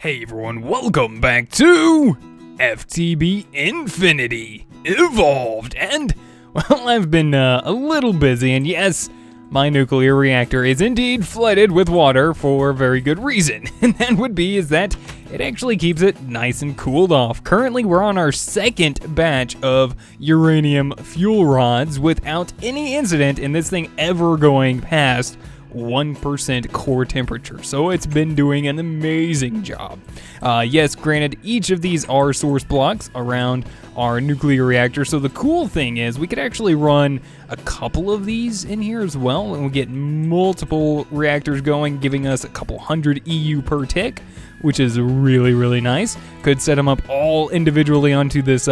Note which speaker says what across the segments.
Speaker 1: Hey everyone, welcome back to FTB Infinity Evolved, and, well, I've been a little busy, and yes, my nuclear reactor is indeed flooded with water for a very good reason, and that would be is that it actually keeps it nice and cooled off. Currently, we're on our second batch of uranium fuel rods without any incident in this thing ever going past 1% core temperature, so it's been doing an amazing job. Yes, granted, each of these are source blocks around our nuclear reactor, so the cool thing is we could actually run a couple of these in here as well, and we'll get multiple reactors going, giving us a couple hundred EU per tick, which is really nice. Could set them up all individually onto this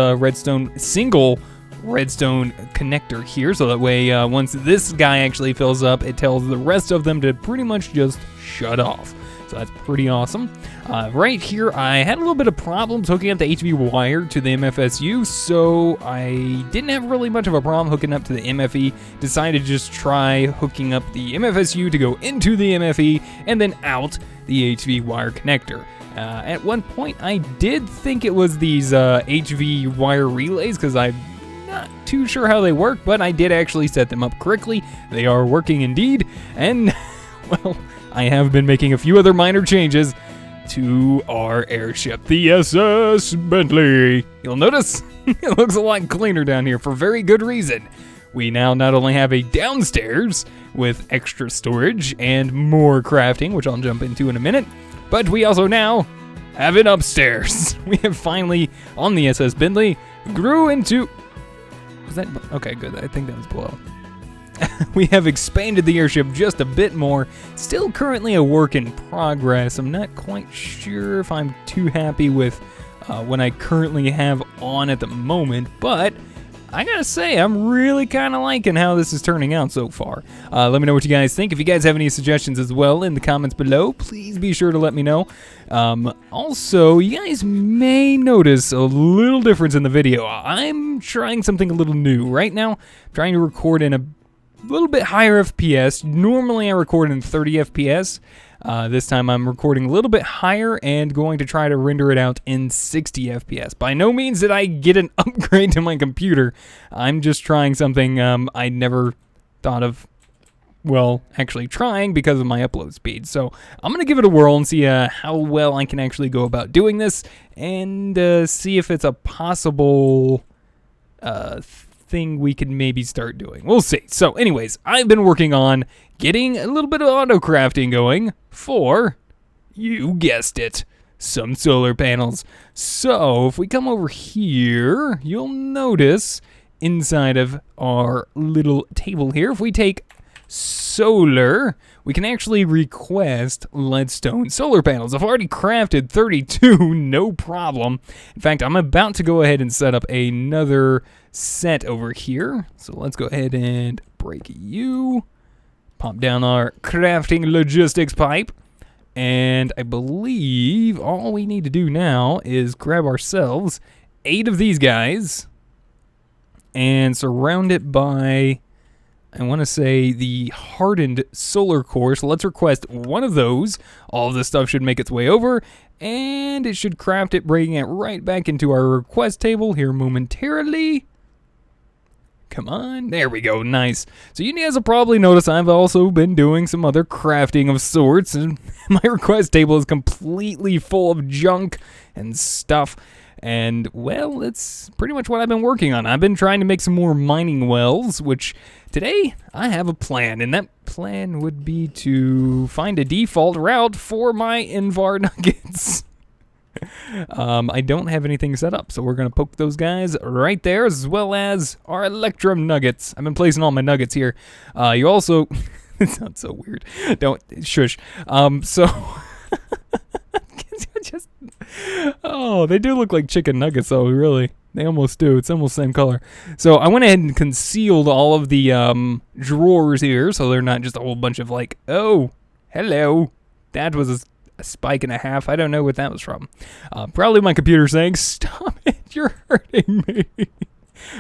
Speaker 1: single redstone connector here, so that way once this guy actually fills up, it tells the rest of them to pretty much just shut off. So that's pretty awesome. Right here, I had a little bit of problems hooking up the HV wire to the MFSU, so I didn't have really much of a problem hooking up to the MFE. Decided to just try hooking up the MFSU to go into the MFE and then out the HV wire connector. At one point, I did think it was these HV wire relays, because I'm not too sure how they work, but I did actually set them up correctly. They are working indeed, and, well, I have been making a few other minor changes to our airship, the SS Bentley. You'll notice it looks a lot cleaner down here for very good reason. We now not only have a downstairs with extra storage and more crafting, which I'll jump into in a minute, but we also now have it upstairs. We have finally, on the SS Bentley, grew into... Was that... Okay, good. I think that was below. We have expanded the airship just a bit more. Still currently a work in progress. I'm not quite sure if I'm too happy with what I currently have on at the moment, but I gotta say, I'm really kind of liking how this is turning out so far. Let me know what you guys think. If you guys have any suggestions as well in the comments below, please be sure to let me know. Also, you guys may notice a little difference in the video. I'm trying something a little new. Right now, I'm trying to record in a little bit higher FPS. Normally, I record in 30 FPS. This time I'm recording a little bit higher and going to try to render it out in 60 FPS. By no means did I get an upgrade to my computer. I'm just trying something I never thought of, well, actually trying because of my upload speed. So I'm going to give it a whirl and see how well I can actually go about doing this, and see if it's a possible thing we could maybe start doing. We'll see. So anyways, I've been working on getting a little bit of auto crafting going for, you guessed it, some solar panels. So if we come over here, you'll notice inside of our little table here, if we take solar, we can actually request leadstone solar panels. I've already crafted 32, no problem. In fact, I'm about to go ahead and set up another set over here. So let's go ahead and break you. Pop down our crafting logistics pipe. And I believe all we need to do now is grab ourselves 8 of these guys and surround it by, I want to say, the hardened solar core. So let's request one of those. All of this stuff should make its way over, and it should craft it, bringing it right back into our request table here momentarily. Come on, there we go, nice. So you guys will probably notice I've also been doing some other crafting of sorts, and my request table is completely full of junk and stuff. And, well, it's pretty much what I've been working on. I've been trying to make some more mining wells, which today I have a plan. And that plan would be to find a default route for my Invar nuggets. I don't have anything set up, so we're going to poke those guys right there, as well as our Electrum nuggets. I've been placing all my nuggets here. You also... It sounds so weird. Don't... Shush. So... just... Oh, they do look like chicken nuggets, though, really. They almost do. It's almost the same color. So I went ahead and concealed all of the drawers here, so they're not just a whole bunch of like, oh, hello. That was a spike and a half. I don't know what that was from. Probably my computer saying, stop it, you're hurting me.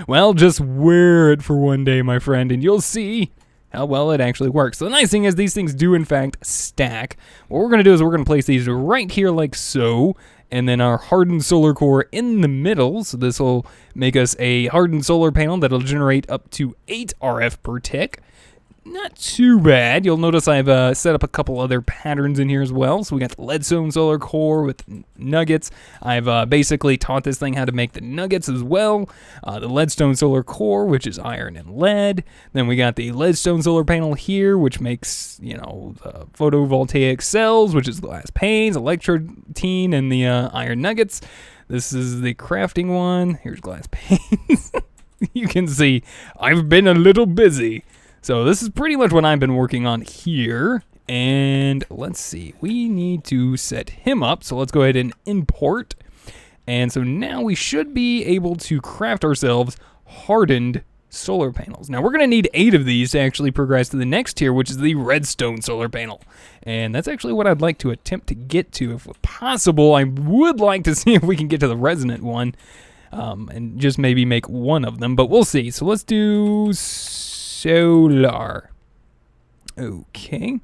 Speaker 1: Well, just wear it for one day, my friend, and you'll see how well it actually works. So the nice thing is these things do in fact stack. What we're going to do is we're going to place these right here like so, and then our hardened solar core in the middle. So this will make us a hardened solar panel that'll generate up to 8 RF per tick. Not too bad. You'll notice I've set up a couple other patterns in here as well. So we got the leadstone solar core with nuggets. I've basically taught this thing how to make the nuggets as well. The leadstone solar core, which is iron and lead. Then we got the leadstone solar panel here, which makes, the photovoltaic cells, which is glass panes, electrotine, and the iron nuggets. This is the crafting one. Here's glass panes. You can see I've been a little busy. So this is pretty much what I've been working on here. And let's see, we need to set him up. So let's go ahead and import. And so now we should be able to craft ourselves hardened solar panels. Now we're going to need 8 of these to actually progress to the next tier, which is the redstone solar panel. And that's actually what I'd like to attempt to get to. If possible, I would like to see if we can get to the resonant one. And just maybe make one of them, but we'll see. So let's do solar. Okay.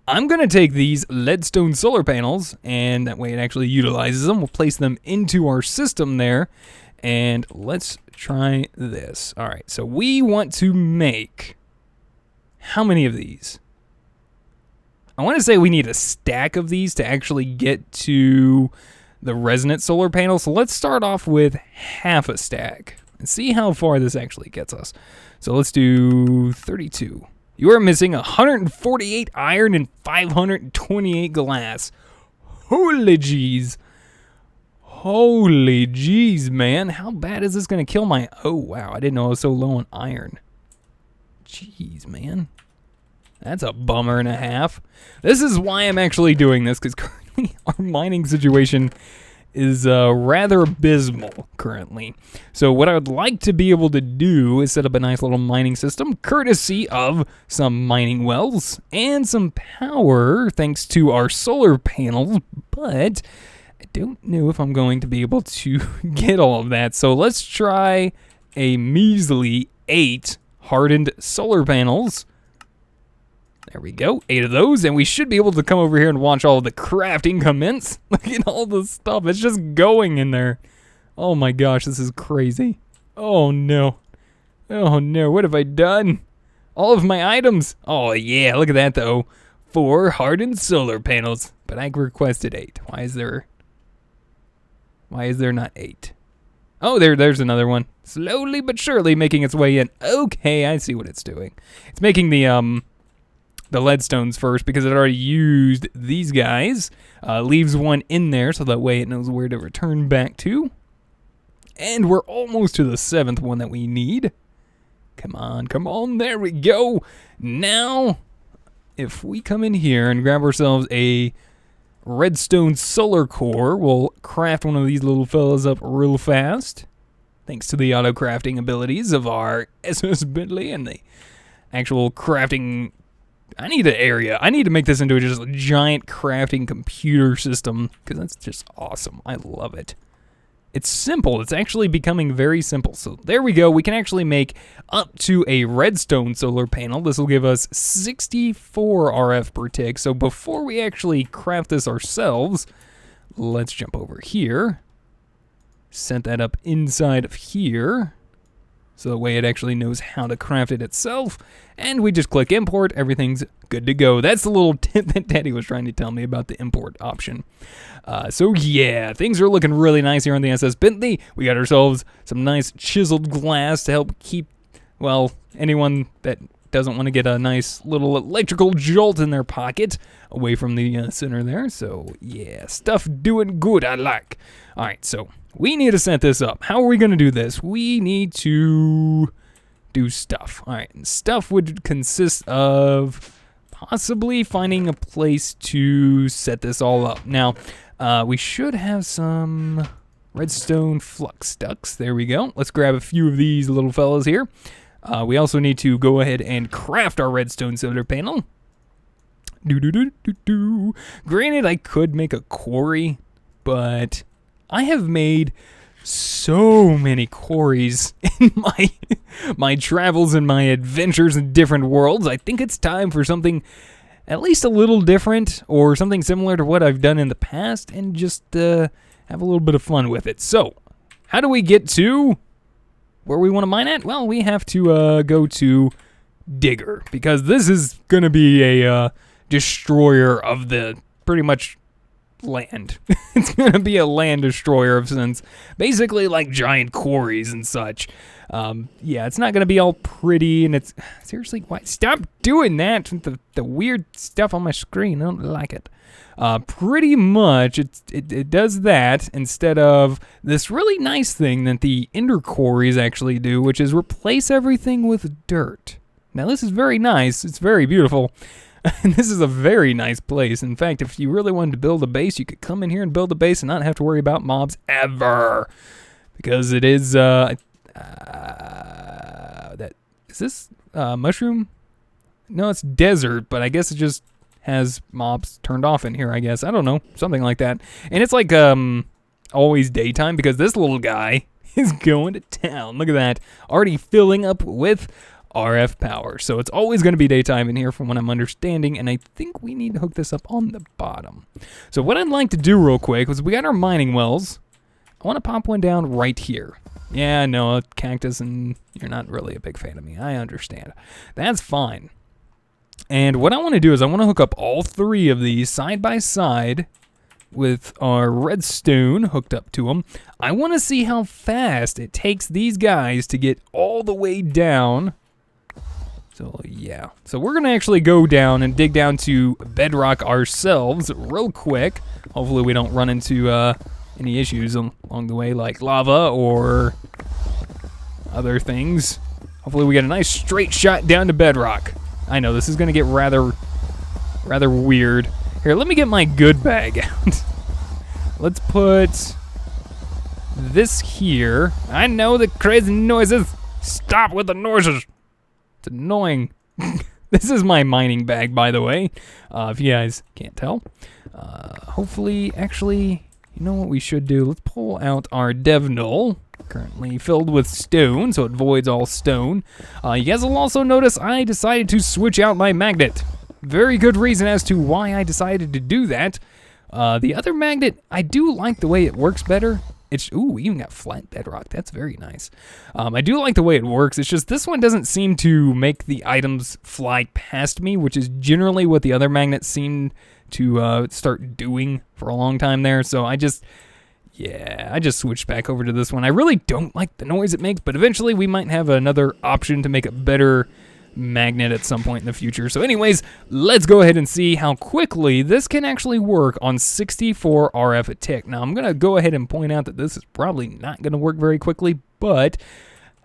Speaker 1: I'm going to take these leadstone solar panels, and that way it actually utilizes them. We'll place them into our system there, and let's try this. All right, so we want to make how many of these? I want to say we need a stack of these to actually get to the resonant solar panel. So let's start off with half a stack and see how far this actually gets us. So let's do 32. You are missing 148 iron and 528 glass. Holy jeez. Holy jeez, man. How bad is this going to kill my... Oh, wow. I didn't know I was so low on iron. Jeez, man. That's a bummer and a half. This is why I'm actually doing this, because currently our mining situation is rather abysmal currently. So what I would like to be able to do is set up a nice little mining system, courtesy of some mining wells and some power thanks to our solar panels, but I don't know if I'm going to be able to get all of that. So let's try a measly 8 hardened solar panels. There we go, 8 of those, and we should be able to come over here and watch all of the crafting commence. Look at all the stuff, it's just going in there. Oh my gosh, this is crazy. Oh no. Oh no, what have I done? All of my items. Oh yeah, look at that though. 4 hardened solar panels, but I requested 8. Why is there not 8? Oh, there's another one. Slowly but surely making its way in. Okay, I see what it's doing. It's making the leadstones first because it already used these guys. Leaves one in there so that way it knows where to return back to. And we're almost to the 7th one that we need. Come on, there we go. Now, if we come in here and grab ourselves a redstone solar core, we'll craft one of these little fellas up real fast. Thanks to the auto crafting abilities of our SS Bentley and the actual crafting. I need an area. I need to make this into just a giant crafting computer system because that's just awesome. I love it. It's simple. It's actually becoming very simple. So there we go. We can actually make up to a redstone solar panel. This will give us 64 RF per tick. So before we actually craft this ourselves, let's jump over here. Set that up inside of here. So that way it actually knows how to craft it itself. And we just click import, everything's good to go. That's the little tip that Daddy was trying to tell me about the import option. So yeah, things are looking really nice here on the SS Bentley. We got ourselves some nice chiseled glass to help keep, well, anyone that doesn't want to get a nice little electrical jolt in their pocket away from the center there. So yeah, stuff doing good, I like. All right, so we need to set this up. How are we going to do this? We need to do stuff. All right, and stuff would consist of possibly finding a place to set this all up. Now, we should have some redstone flux ducts. There we go. Let's grab a few of these little fellas here. We also need to go ahead and craft our redstone solar panel. Granted, I could make a quarry, but I have made so many quarries in my travels and my adventures in different worlds. I think it's time for something at least a little different or something similar to what I've done in the past and just have a little bit of fun with it. So, how do we get to where we want to mine at? Well, we have to go to Digger, because this is going to be a destroyer of the pretty much land. It's going to be a land destroyer of sense. Basically like giant quarries and such. Yeah, it's not going to be all pretty, and it's... Seriously, why? Stop doing that with the weird stuff on my screen. I don't like it. Pretty much, it does that instead of this really nice thing that the ender quarries actually do, which is replace everything with dirt. Now, this is very nice. It's very beautiful. And this is a very nice place. In fact, if you really wanted to build a base, you could come in here and build a base and not have to worry about mobs ever. Because it is, that... Is this, mushroom? No, it's desert, but I guess it just has mobs turned off in here, I guess. I don't know. Something like that. And it's like, always daytime, because this little guy is going to town. Look at that. Already filling up with RF power. So it's always going to be daytime in here from what I'm understanding, and I think we need to hook this up on the bottom. So what I'd like to do real quick was we got our mining wells. I want to pop one down right here. Yeah, no, cactus, and you're not really a big fan of me. I understand. That's fine. And what I want to do is I want to hook up all three of these side by side with our redstone hooked up to them. I want to see how fast it takes these guys to get all the way down. So, yeah. So we're going to actually go down and dig down to bedrock ourselves real quick. Hopefully we don't run into any issues along the way, like lava or other things. Hopefully we get a nice straight shot down to bedrock. I know, this is going to get rather weird. Here, let me get my good bag out. Let's put this here. I know the crazy noises. Stop with the noises. It's annoying. This is my mining bag, by the way, if you guys can't tell. Hopefully, actually, you know what we should do? Let's pull out our dev null, currently filled with stone, so it voids all stone. You guys will also notice I decided to switch out my magnet. Very good reason as to why I decided to do that. The other magnet, I do like the way it works better. Ooh, we even got flat bedrock. That's very nice. I do like the way it works. It's just this one doesn't seem to make the items fly past me, which is generally what the other magnets seem to start doing for a long time there. So I just switched back over to this one. I really don't like the noise it makes, but eventually we might have another option to make a better magnet at some point in the future. So anyways, let's go ahead and see how quickly this can actually work on 64 RF a tick. Now I'm going to go ahead and point out that this is probably not going to work very quickly, but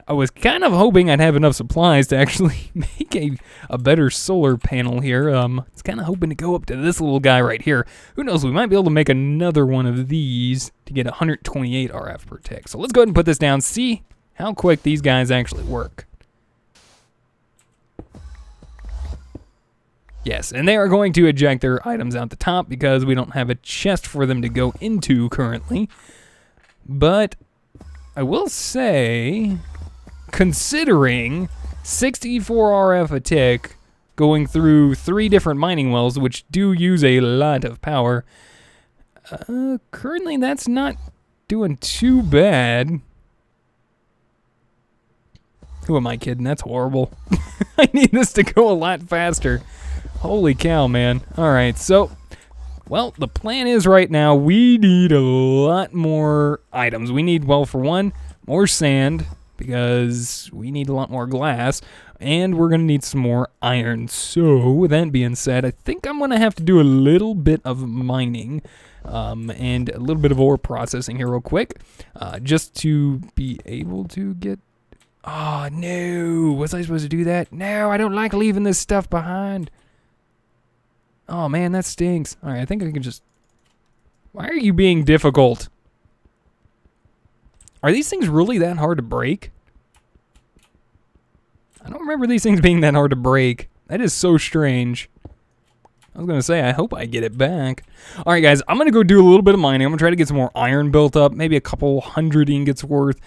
Speaker 1: I was kind of hoping I'd have enough supplies to actually make a better solar panel here. It's kind of hoping to go up to this little guy right here. Who knows, we might be able to make another one of these to get 128 RF per tick. So let's go ahead and put this down, see how quick these guys actually work. Yes, and they are going to eject their items out the top because we don't have a chest for them to go into currently. But I will say, considering 64 RF a tick going through 3 different mining wells, which do use a lot of power, currently that's not doing too bad. Who am I kidding? That's horrible. I need this to go a lot faster. Holy cow, man. Alright, so, well, the plan is right now we need a lot more items. We need, well, for one, more sand, because we need a lot more glass, and we're going to need some more iron. So, with that being said, I think I'm going to have to do a little bit of mining, and a little bit of ore processing here real quick, just to be able to get... Oh, no! Was I supposed to do that? No, I don't like leaving this stuff behind. Oh, man, that stinks. All right, I think I can just... Why are you being difficult? Are these things really that hard to break? I don't remember these things being that hard to break. That is so strange. I was going to say, I hope I get it back. All right, guys, I'm going to go do a little bit of mining. I'm going to try to get some more iron built up, maybe a couple hundred ingots worth.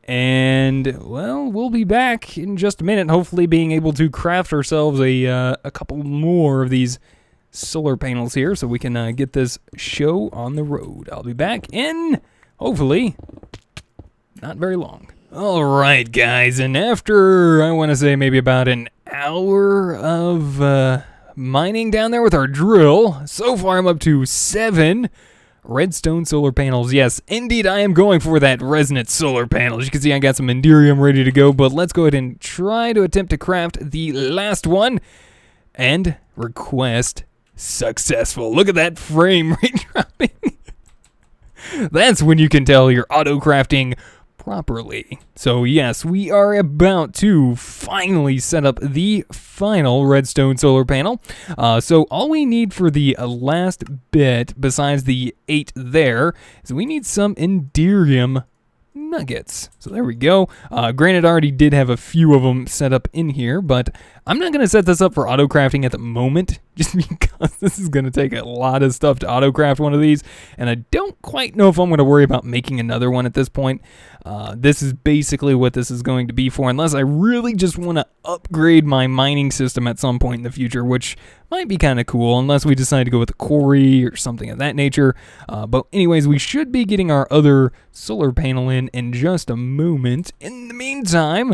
Speaker 1: And, well, we'll be back in just a minute, hopefully being able to craft ourselves a couple more of these solar panels here so we can get this show on the road. I'll be back in, hopefully, not very long. All right, guys, and after, I want to say, maybe about an hour of mining down there with our drill, so far I'm up to 7 redstone solar panels. Yes, indeed, I am going for that resonant solar panel. As you can see, I got some Enderium ready to go, but let's go ahead and try to attempt to craft the last one. And request successful. Look at that frame rate dropping. That's when you can tell you're auto-crafting properly. So yes, we are about to finally set up the final redstone solar panel. So all we need for the last bit, besides the 8 there, is we need some Enderium nuggets. So there we go. Granted, I already did have a few of them set up in here, but I'm not going to set this up for auto crafting at the moment, just because this is going to take a lot of stuff to auto craft one of these, and I don't quite know if I'm going to worry about making another one at this point. This is basically what this is going to be for, unless I really just want to upgrade my mining system at some point in the future, which might be kind of cool, unless we decide to go with a quarry or something of that nature. But anyways, we should be getting our other solar panel in just a moment. In the meantime,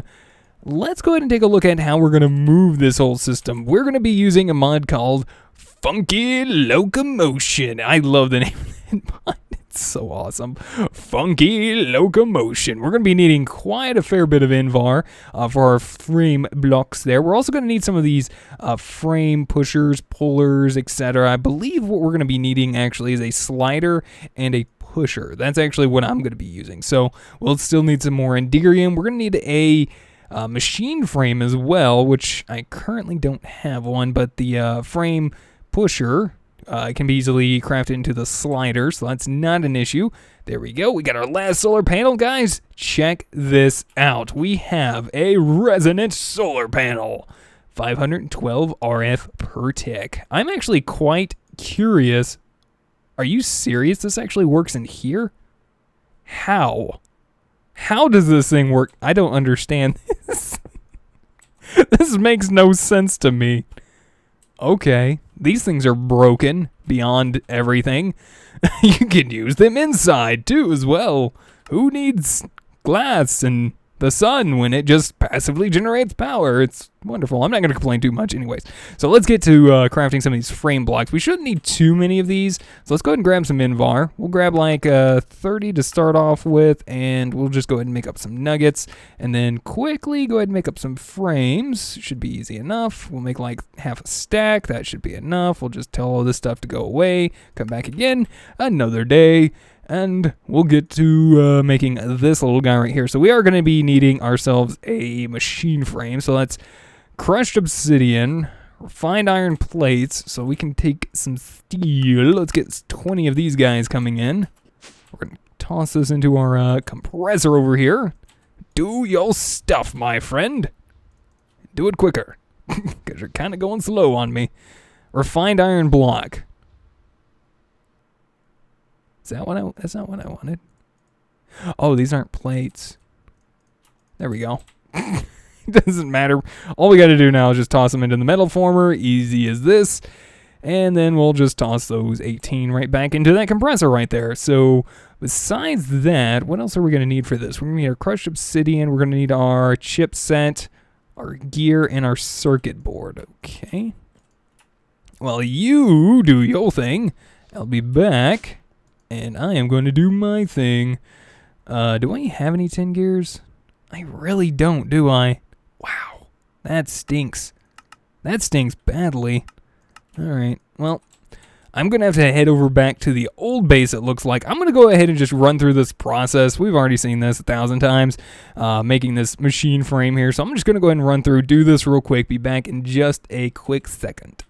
Speaker 1: let's go ahead and take a look at how we're going to move this whole system. We're going to be using a mod called Funky Locomotion. I love the name of that mod. It's so awesome. Funky Locomotion. We're going to be needing quite a fair bit of Invar for our frame blocks there. We're also going to need some of these frame pushers, pullers, etc. I believe what we're going to be needing actually is a slider and a pusher. That's actually what I'm going to be using. So we'll still need some more Enderium. We're going to need a machine frame as well, which I currently don't have one, but the frame pusher can be easily crafted into the slider, so that's not an issue. There we go. We got our last solar panel, guys. Check this out. We have a resonant solar panel. 512 RF per tick. I'm actually quite curious. Are you serious? This actually works in here? How? How does this thing work? I don't understand this. This makes no sense to me. Okay, these things are broken beyond everything. You can use them inside too as well. Who needs glass and the sun when it just passively generates power? It's wonderful. I'm not going to complain too much anyways. So let's get to crafting some of these frame blocks. We shouldn't need too many of these. So let's go ahead and grab some Invar. We'll grab like 30 to start off with, and we'll just go ahead and make up some nuggets. And then quickly go ahead and make up some frames. Should be easy enough. We'll make like half a stack. That should be enough. We'll just tell all this stuff to go away. Come back again another day. And we'll get to making this little guy right here. So we are going to be needing ourselves a machine frame. So let's crushed obsidian, refined iron plates, so we can take some steel. Let's get 20 of these guys coming in. We're going to toss this into our compressor over here. Do your stuff, my friend. Do it quicker, because you're kind of going slow on me. Refined iron block. That's not what I wanted. Oh, these aren't plates. There we go. It doesn't matter. All we got to do now is just toss them into the metal former. Easy as this. And then we'll just toss those 18 right back into that compressor right there. So besides that, what else are we going to need for this? We're going to need our crushed obsidian. We're going to need our chipset, our gear, and our circuit board. Okay. Well, you do your thing. I'll be back. And I am going to do my thing. Do I have any 10 gears? I really don't, do I? Wow, that stinks. That stinks badly. Alright, well, I'm going to have to head over back to the old base, it looks like. I'm going to go ahead and just run through this process. We've already seen this 1,000 times, making this machine frame here. So I'm just going to go ahead and run through, do this real quick, be back in just a quick second.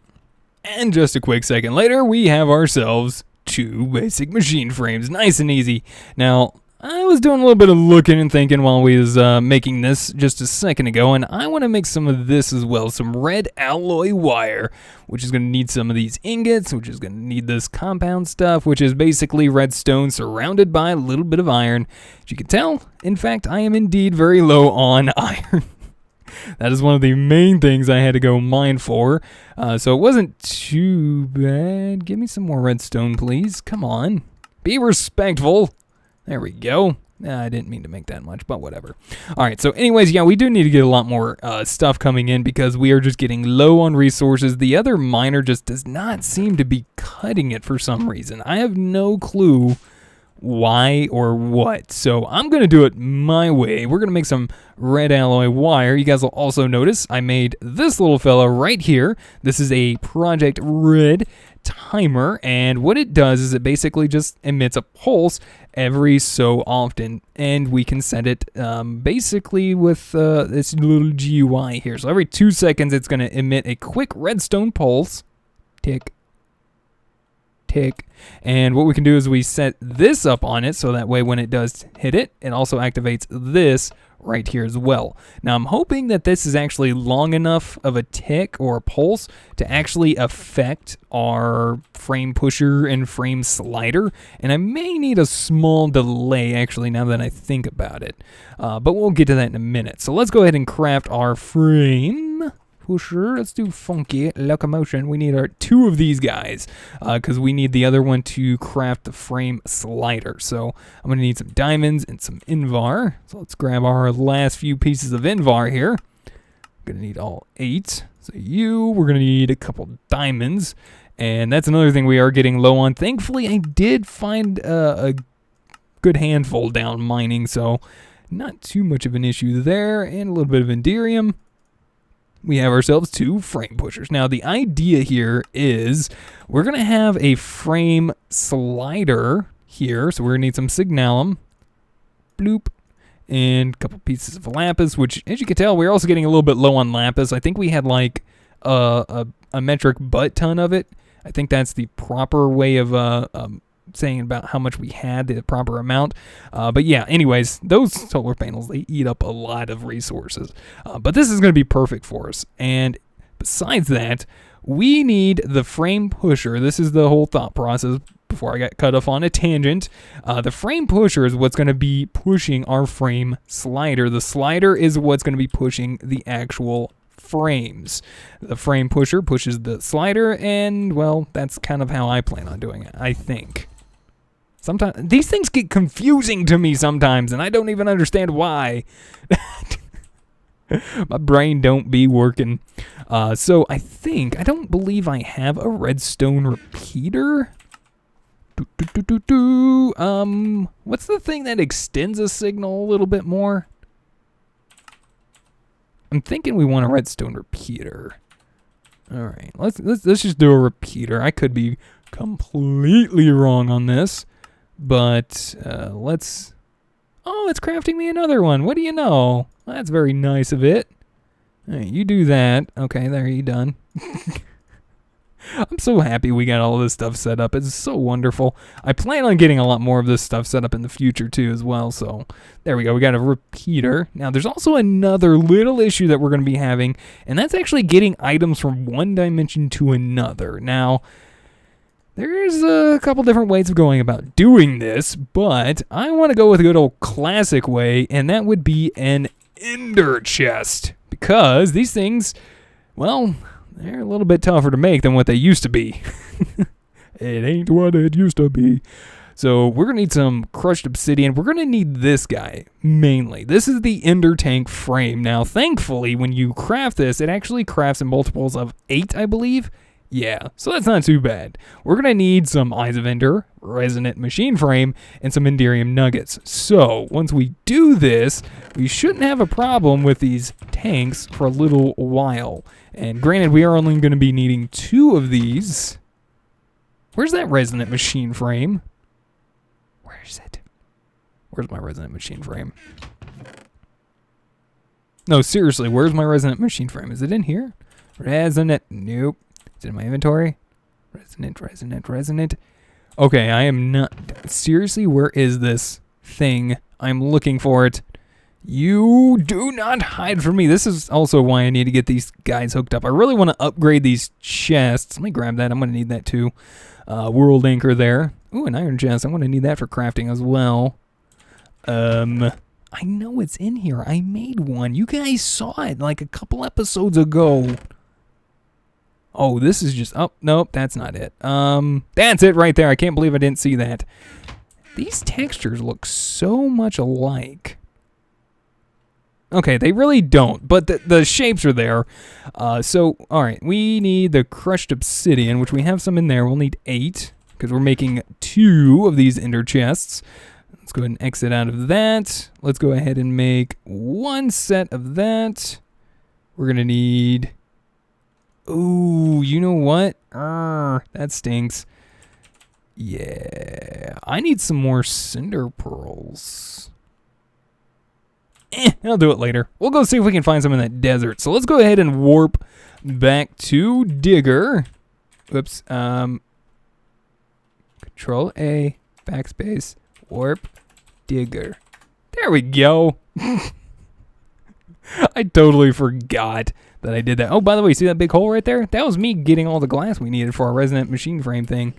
Speaker 1: And just a quick second later, we have ourselves 2 basic machine frames. Nice and easy. Now, I was doing a little bit of looking and thinking while we was making this just a second ago, and I want to make some of this as well, some red alloy wire, which is going to need some of these ingots, which is going to need this compound stuff, which is basically redstone surrounded by a little bit of iron. As you can tell, in fact, I am indeed very low on iron. That is one of the main things I had to go mine for, so it wasn't too bad. Give me some more redstone, please. Come on. Be respectful. There we go. I didn't mean to make that much, but whatever. All right, so anyways, yeah, we do need to get a lot more stuff coming in because we are just getting low on resources. The other miner just does not seem to be cutting it for some reason. I have no clue why or what. So I'm going to do it my way. We're going to make some red alloy wire. You guys will also notice I made this little fella right here. This is a Project Red timer, and what it does is it basically just emits a pulse every so often, and we can set it basically with this little GUI here. So every 2 seconds it's going to emit a quick redstone pulse. Tick, tick. And what we can do is we set this up on it so that way when it does hit it, it also activates this right here as well. Now I'm hoping that this is actually long enough of a tick or a pulse to actually affect our frame pusher and frame slider, and I may need a small delay actually now that I think about it, but we'll get to that in a minute. So let's go ahead and craft our frame pusher. Let's do funky locomotion. We need our 2 of these guys because we need the other one to craft the frame slider. So I'm going to need some diamonds and some invar. So let's grab our last few pieces of invar here. I'm going to need all 8. So we're going to need a couple diamonds. And that's another thing we are getting low on. Thankfully, I did find a good handful down mining, so not too much of an issue there. And a little bit of Enderium. We have ourselves 2 frame pushers. Now, the idea here is we're going to have a frame slider here. So we're going to need some signalum. Bloop. And a couple pieces of lapis, which, as you can tell, we're also getting a little bit low on lapis. I think we had like a metric butt ton of it. I think that's the proper way of saying about how much we had, the proper amount. But yeah, anyways, those solar panels, they eat up a lot of resources. But this is going to be perfect for us. And besides that, we need the frame pusher. This is the whole thought process before I got cut off on a tangent. The frame pusher is what's going to be pushing our frame slider. The slider is what's going to be pushing the actual frames. The frame pusher pushes the slider, and well, that's kind of how I plan on doing it, I think. Sometimes these things get confusing to me sometimes, and I don't even understand why. My brain don't be working. So I don't believe I have a redstone repeater. What's the thing that extends a signal a little bit more? I'm thinking we want a redstone repeater. All right, let's just do a repeater. I could be completely wrong on this, but let's. Oh, it's crafting me another one. What do you know? Well, that's very nice of it. All right, you do that. Okay, there you done. I'm so happy we got all this stuff set up. It's so wonderful. I plan on getting a lot more of this stuff set up in the future too as well. So there we go. We got a repeater. Now there's also another little issue that we're going to be having, and that's actually getting items from one dimension to another. Now there's a couple different ways of going about doing this, but I want to go with a good old classic way, and that would be an ender chest, because these things, well, they're a little bit tougher to make than what they used to be. It ain't what it used to be. So we're going to need some crushed obsidian. We're going to need this guy, mainly. This is the ender tank frame. Now, thankfully, when you craft this, it actually crafts in multiples of 8, I believe. Yeah, so that's not too bad. We're going to need some Eyes of Ender, resonant machine frame, and some Enderium nuggets. So once we do this, we shouldn't have a problem with these tanks for a little while. And granted, we are only going to be needing 2 of these. Where's that resonant machine frame? Where is it? Where's my resonant machine frame? No, seriously, where's my resonant machine frame? Is it in here? Resonant. Nope. Is it in my inventory? Resonant. Okay, I am not. Seriously, where is this thing. I'm looking for it. You do not hide from me. This is also why I need to get these guys hooked up. I really want to upgrade these chests. Let me grab that. I'm going to need that too. World anchor there. Ooh, an iron chest. I'm going to need that for crafting as well. I know it's in here. I made one. You guys saw it like a couple episodes ago. Oh, this is just... Oh, nope, that's not it. That's it right there. I can't believe I didn't see that. These textures look so much alike. Okay, they really don't, but the shapes are there. So, all right, we need the crushed obsidian, which we have some in there. We'll need 8, because we're making 2 of these ender chests. Let's go ahead and exit out of that. Let's go ahead and make 1 set of that. We're going to need... Ooh, you know what? That stinks. Yeah, I need some more cinder pearls. I'll do it later. We'll go see if we can find some in that desert. So let's go ahead and warp back to Digger. Oops. Control A, backspace, warp, Digger. There we go. I totally forgot that I did that. Oh, by the way, see that big hole right there? That was me getting all the glass we needed for our resonant machine frame thing.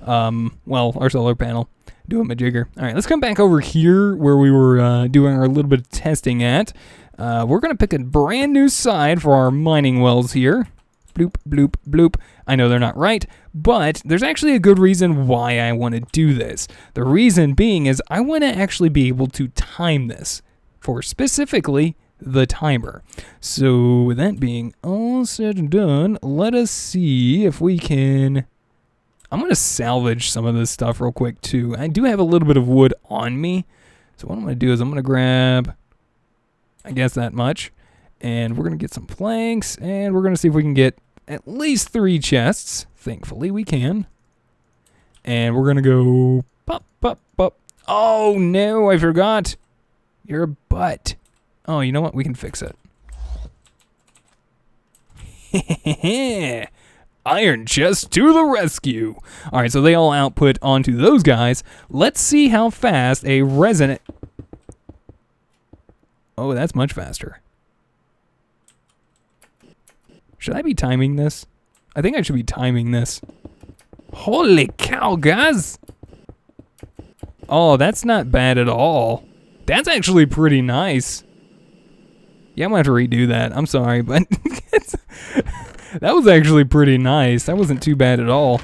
Speaker 1: Well, our solar panel. Doing my jigger. All right, let's come back over here where we were doing our little bit of testing at. We're going to pick a brand new side for our mining wells here. Bloop, bloop, bloop. I know they're not right, but there's actually a good reason why I want to do this. The reason being is I want to actually be able to time this for specifically the timer. So with that being all said and done, let us see if we can... I'm going to salvage some of this stuff real quick too. I do have a little bit of wood on me. So what I'm going to do is I'm going to grab, I guess that much. And we're going to get some planks. And we're going to see if we can get at least 3 chests. Thankfully we can. And we're going to go pop, pop, pop. Oh no, I forgot. You're a butt. Oh, you know what? We can fix it. Iron chest to the rescue. All right, so they all output onto those guys. Let's see how fast a resonant... Oh, that's much faster. Should I be timing this? I think I should be timing this. Holy cow, guys. Oh, that's not bad at all. That's actually pretty nice. Yeah, I'm going to have to redo that. I'm sorry, but... That was actually pretty nice. That wasn't too bad at all.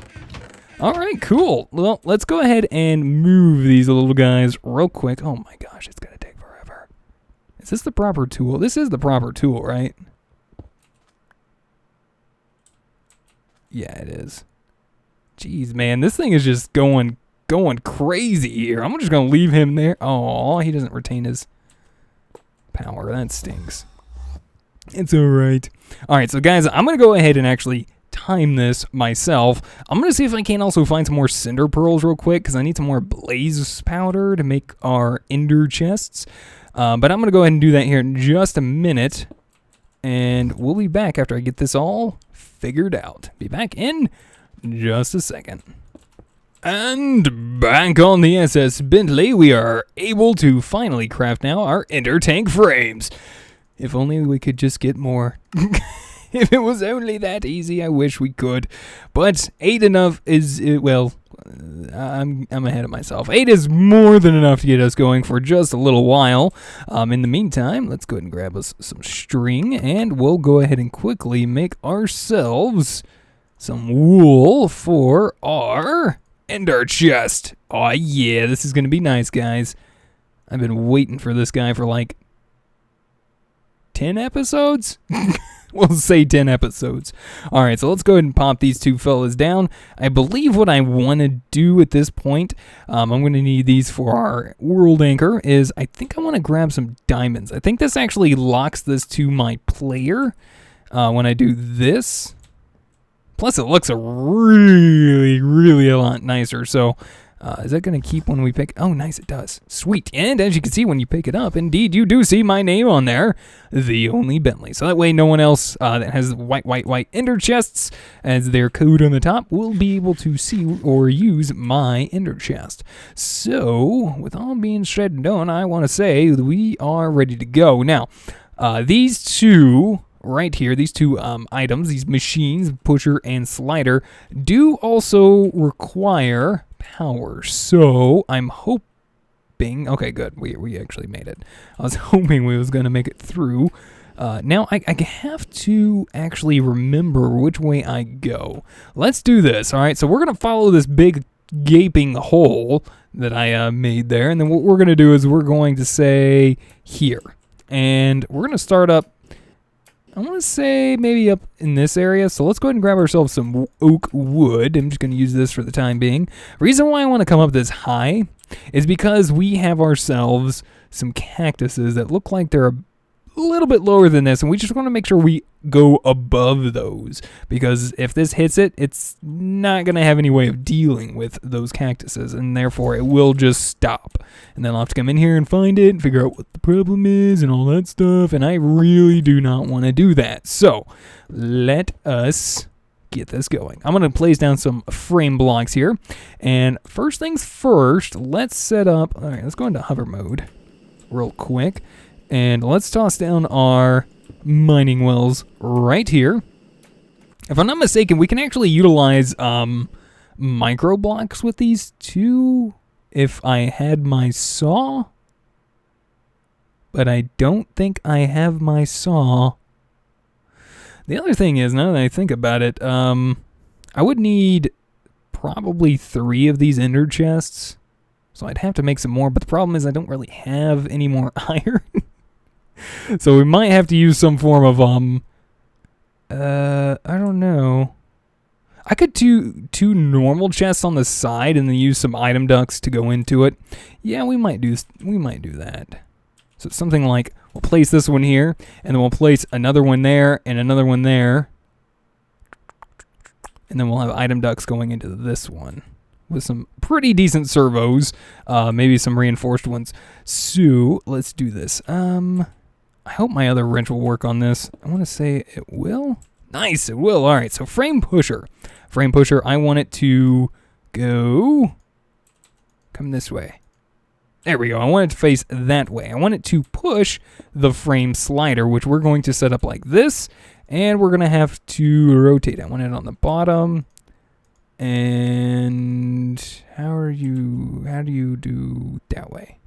Speaker 1: All right, cool. Well, let's go ahead and move these little guys real quick. Oh my gosh, it's going to take forever. Is this the proper tool? This is the proper tool, right? Yeah, it is. Jeez, man, this thing is just going crazy here. I'm just going to leave him there. Oh, he doesn't retain his power. That stinks. It's all right. All right, so guys, I'm going to go ahead and actually time this myself. I'm going to see if I can also find some more cinder pearls real quick because I need some more blaze powder to make our ender chests. But I'm going to go ahead and do that here in just a minute. And we'll be back after I get this all figured out. Be back in just a second. And back on the SS Bentley, we are able to finally craft now our ender tank frames. If only we could just get more. If it was only that easy, I wish we could. But 8 enough is, well, I'm ahead of myself. 8 is more than enough to get us going for just a little while. In the meantime, let's go ahead and grab us some string, and we'll go ahead and quickly make ourselves some wool for our ender chest. Oh yeah, this is going to be nice, guys. I've been waiting for this guy for like 10 episodes? We'll say 10 episodes. All right, so let's go ahead and pop these 2 fellas down. I believe what I want to do at this point, I'm going to need these for our world anchor, is I think I want to grab some diamonds. I think this actually locks this to my player when I do this. Plus, it looks really, really a lot nicer. So Is that going to keep when we pick? Oh, nice, it does. Sweet. And as you can see when you pick it up, indeed, you do see my name on there, the only Bentley. So that way no one else that has white ender chests as their code on the top will be able to see or use my ender chest. So with all being said and done, I want to say we are ready to go. Now, these two right here, these two items, these machines, pusher and slider, do also require power. So I'm hoping, okay, good, we actually made it. I was hoping we was going to make it through. Now I have to actually remember which way I go. Let's do this. All right, so we're going to follow this big gaping hole that I made there, and then what we're going to do is we're going to say here, and we're going to start up, I want to say maybe up in this area. So let's go ahead and grab ourselves some oak wood. I'm just going to use this for the time being. Reason why I want to come up this high is because we have ourselves some cactuses that look like they're a little bit lower than this, and we just want to make sure we go above those, because if this hits it, it's not going to have any way of dealing with those cactuses, and therefore it will just stop. And then I'll have to come in here and find it and figure out what the problem is and all that stuff, and I really do not want to do that. So let us get this going. I'm going to place down some frame blocks here, and first things first, let's set up, all right, let's go into hover mode real quick. And let's toss down our mining wells right here. If I'm not mistaken, we can actually utilize micro blocks with these too if I had my saw. But I don't think I have my saw. The other thing is, now that I think about it, I would need probably 3 of these ender chests. So I'd have to make some more, but the problem is I don't really have any more iron. So we might have to use some form of, I don't know. I could do 2 normal chests on the side and then use some item ducts to go into it. Yeah, we might do that. So something like, we'll place this one here, and then we'll place another one there, and another one there. And then we'll have item ducts going into this one with some pretty decent servos, maybe some reinforced ones. So let's do this. I hope my other wrench will work on this. I want to say it will. Nice, it will. All right, so frame pusher. Frame pusher, I want it to come this way. There we go. I want it to face that way. I want it to push the frame slider, which we're going to set up like this, and we're going to have to rotate. I want it on the bottom. And how do you do that way?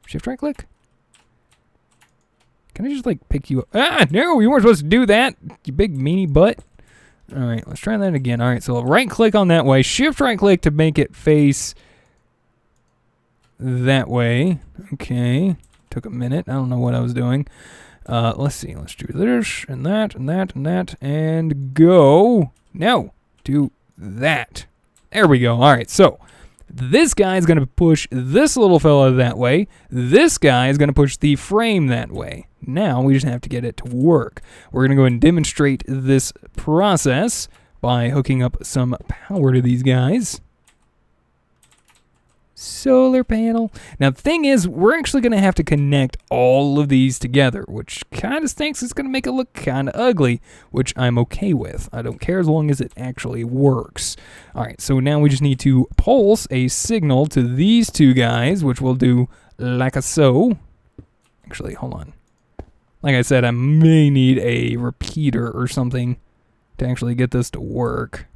Speaker 1: Shift right click? Can I just like pick you up? Ah, no, you weren't supposed to do that, you big meanie butt. All right, let's try that again. All right, so right click on that way, shift right click to make it face that way. Okay, took a minute. I don't know what I was doing. Let's see, let's do this and that and that and that and go. No, do that. There we go. All right, so this guy is going to push this little fella that way. This guy is going to push the frame that way. Now we just have to get it to work. We're going to go ahead and demonstrate this process by hooking up some power to these guys. Solar panel. Now the thing is, we're actually going to have to connect all of these together, which kind of stinks. It's going to make it look kind of ugly, which I'm okay with. I don't care as long as it actually works. All right, so now we just need to pulse a signal to these 2 guys, which we'll do like a so. Actually, hold on. Like I said, I may need a repeater or something to actually get this to work.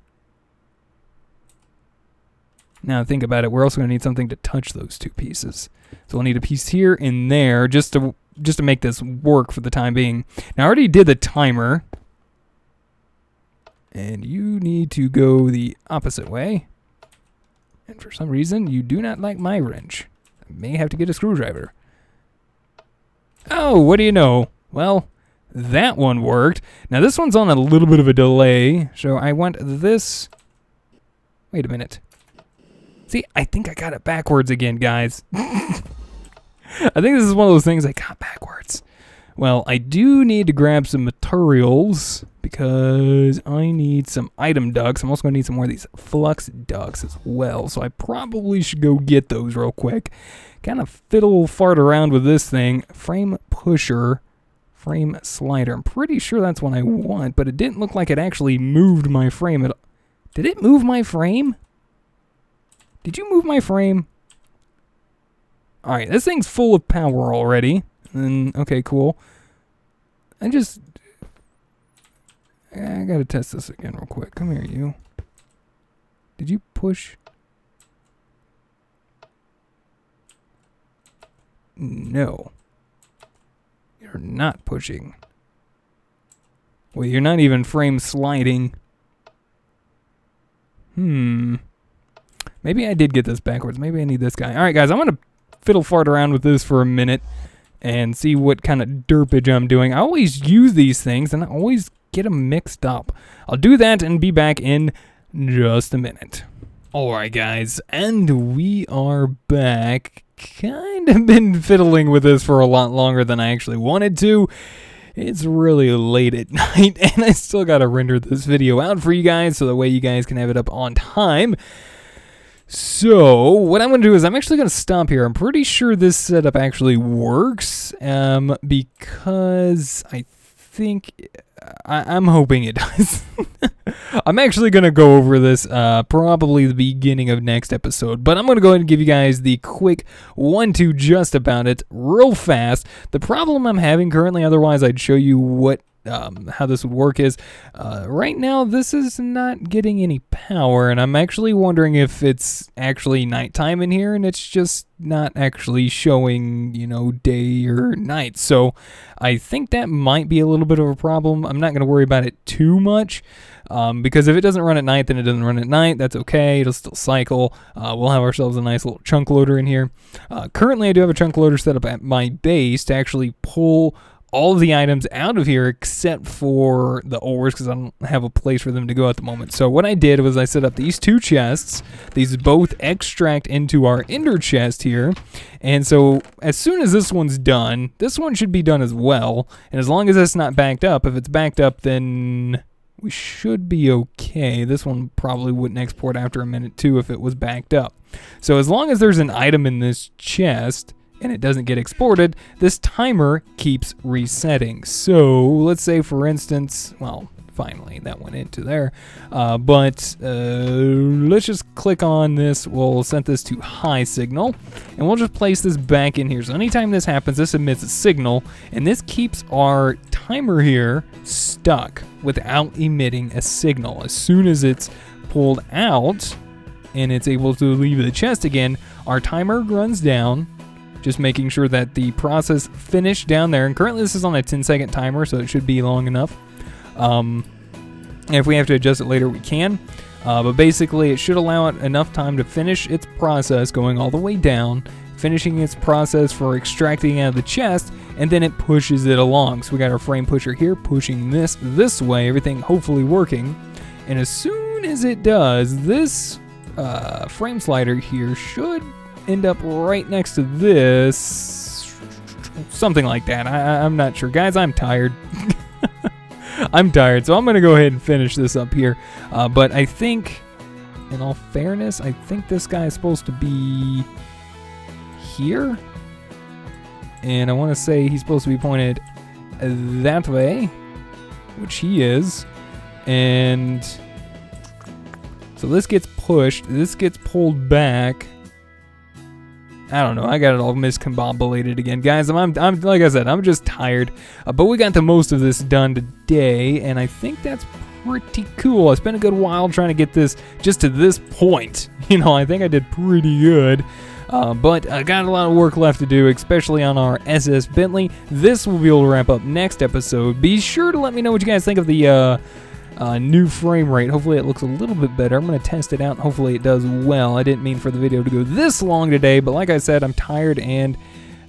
Speaker 1: Now think about it, we're also going to need something to touch those 2 pieces. So we'll need a piece here and there just to make this work for the time being. Now I already did the timer. And you need to go the opposite way. And for some reason, you do not like my wrench. I may have to get a screwdriver. Oh, what do you know? Well, that one worked. Now this one's on a little bit of a delay. So I want this. Wait a minute. See, I think I got it backwards again, guys. I think this is one of those things I got backwards. Well, I do need to grab some materials because I need some item ducts. I'm also going to need some more of these flux ducts as well, so I probably should go get those real quick. Kind of fart around with this thing. Frame pusher, frame slider. I'm pretty sure that's what I want, but it didn't look like it actually moved my frame at all. Did it move my frame? Did you move my frame? Alright, this thing's full of power already. Okay, cool. I gotta test this again real quick. Come here, you. Did you push? No. You're not pushing. Well, you're not even frame sliding. Maybe I did get this backwards. Maybe I need this guy. Alright, guys, I'm gonna fart around with this for a minute and see what kind of derpage I'm doing. I always use these things and I always get them mixed up. I'll do that and be back in just a minute. Alright, guys, and we are back. Kind of been fiddling with this for a lot longer than I actually wanted to. It's really late at night and I still gotta render this video out for you guys so that way you guys can have it up on time. So, what I'm going to do is I'm actually going to stop here. I'm pretty sure this setup actually works, because I think, I'm hoping it does. I'm actually going to go over this probably the beginning of next episode, but I'm going to go ahead and give you guys the quick 1-2 just about it real fast. The problem I'm having currently, otherwise I'd show you what how this would work is, right now this is not getting any power, and I'm actually wondering if it's actually nighttime in here and it's just not actually showing, you know, day or night. So I think that might be a little bit of a problem. I'm not going to worry about it too much, because if it doesn't run at night, then it doesn't run at night. That's okay. It'll still cycle. We'll have ourselves a nice little chunk loader in here. Currently I do have a chunk loader set up at my base to actually pull all of the items out of here except for the ores, because I don't have a place for them to go at the moment. So what I did was I set up these two chests. These both extract into our ender chest here. And so as soon as this one's done, this one should be done as well. And as long as it's not backed up, if it's backed up, then we should be okay. This one probably wouldn't export after a minute too if it was backed up. So as long as there's an item in this chest and it doesn't get exported, this timer keeps resetting. So let's say, for instance, well, finally that went into there, but let's just click on this. We'll set this to high signal, and we'll just place this back in here. So anytime this happens, this emits a signal, and this keeps our timer here stuck without emitting a signal. As soon as it's pulled out and it's able to leave the chest again, our timer runs down, just making sure that the process finished down there. And currently this is on a 10-second timer, so it should be long enough. And if we have to adjust it later, we can. But basically, it should allow it enough time to finish its process going all the way down, finishing its process for extracting out of the chest, and then it pushes it along. So we got our frame pusher here pushing this way, everything hopefully working. And as soon as it does, this frame slider here should end up right next to this, something like that. I'm not sure, guys. I'm tired. I'm tired, so I'm gonna go ahead and finish this up here. But I think, in all fairness, I think this guy is supposed to be here, and I want to say he's supposed to be pointed that way, which he is. And so this gets pushed, this gets pulled back. I don't know. I got it all miscombobulated again, guys. I'm like I said, I'm just tired. But we got the most of this done today, and I think that's pretty cool. I spent a good while trying to get this just to this point. You know, I think I did pretty good. But I got a lot of work left to do, especially on our SS Bentley. This will be able to wrap up next episode. Be sure to let me know what you guys think of the new frame rate. Hopefully it looks a little bit better. I'm going to test it out, and hopefully it does well. I didn't mean for the video to go this long today, but like I said, I'm tired and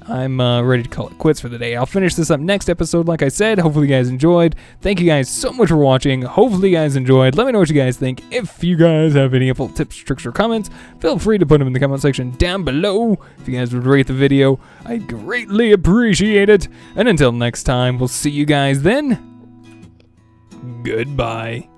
Speaker 1: I'm ready to call it quits for the day. I'll finish this up next episode, like I said. Hopefully you guys enjoyed. Thank you guys so much for watching. Hopefully you guys enjoyed. Let me know what you guys think. If you guys have any helpful tips, tricks, or comments, feel free to put them in the comment section down below. If you guys would rate the video, I'd greatly appreciate it. And until next time, we'll see you guys then. Goodbye.